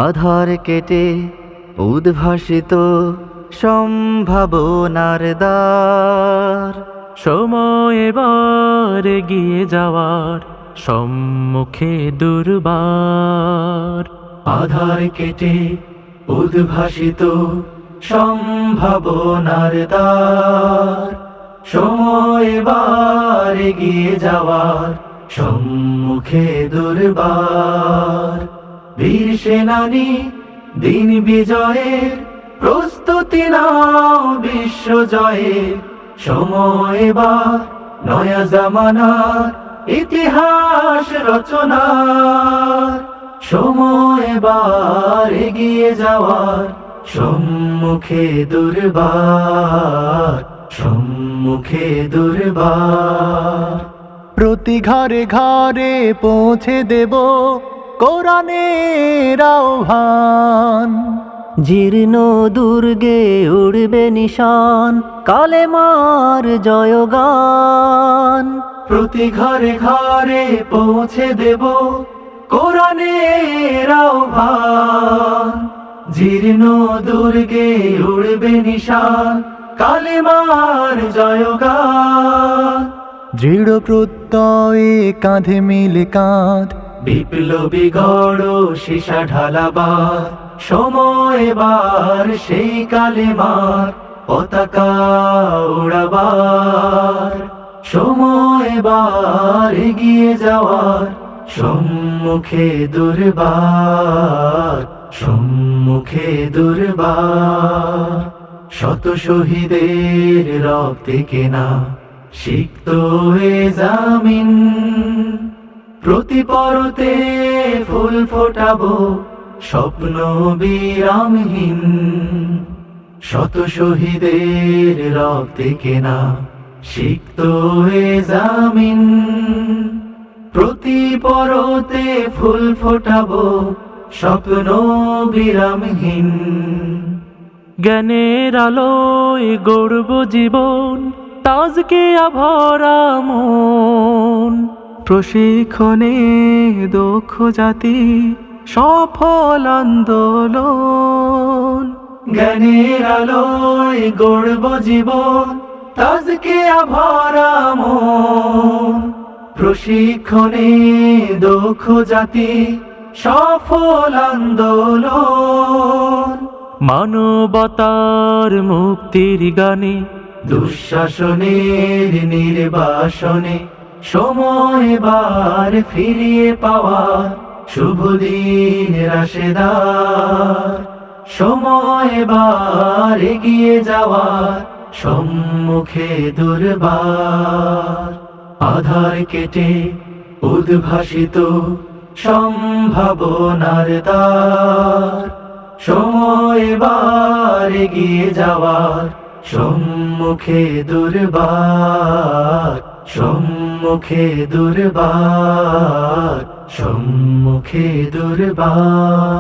আধার কেটে উদ্ভাসিত সম্ভাবনার দ্বার, সময় এবার এগিয়ে যাওয়ার সম্মুখে দুর্বার। আধার কেটে উদ্ভাসিত সম্ভাবনার দ্বার, সময় এবার এগিয়ে যাওয়ার সম্মুখে দুর্বার। বীর সেনানী দিন বিজয়ের প্রস্তুতি নাও, বিশ্ব জয়ের সময় এবার নয়া জামানার ইতিহাস রচনার। সময় এবার এগিয়ে যাওয়ার সম্মুখে দুর্বার, সম্মুখে দুর্বার। প্রতি ঘরে ঘরে পৌঁছে দেব কোরআনের আহ্বান, জীর্ণ দুর্গে উড়বে নিশান, কালেমার জয়গান। প্রতি ঘরে ঘরে পৌঁছে দেব কোরআনের আহ্বান, জীর্ণ দুর্গে উড়বে নিশান, কালেমার জয়গান। দৃঢ় প্রত্যয়ে কাঁধে মিলে কাঁধ, বিপ্লবী গড় সীসা ঢালাবার সময় এবার সেই কালেমার পতাকা উড়াবার। সময় এবার এগিয়ে যাওয়ার সম্মুখে দুর্বার, সম্মুখে দুর্বার। শত শহীদের রক্তে কেনা সিক্ত এ জামিন, প্রতি পরতে ফুল ফোটাবো স্বপ্ন বিরামহীন। শত শহীদের রক্তে কেনা সিক্ত এ জামিন, প্রতি পরতে ফুল ফোটাবো স্বপ্ন বিরামহীন। জ্ঞানের আলোয় গড়ব জীবন, তাজকে ভরা মন। প্রশিক্ষণে দক্ষ জাতি সফল আন্দোলন। জ্ঞানের আলোয় গড়ব জীবন, তাজকে ভরা মন। প্রশিক্ষণে দক্ষ জাতি সফল আন্দোলন। মানবতার মুক্তির গানে, দুঃশাসনের নির্বাসনে সময় এবার ফিরিয়ে পাওয়ার শুভ দিন রাশেদার। সময় এবার এগিয়ে যাওয়ার সম্মুখে দুর্বার। আধার কেটে উদ্ভাসিত সম্ভাবনার দ্বার, সময় এবার এগিয়ে যাওয়ার সম্মুখে দুর্বার, সম্মুখে দুর্বার, সম্মুখে দুর্বার।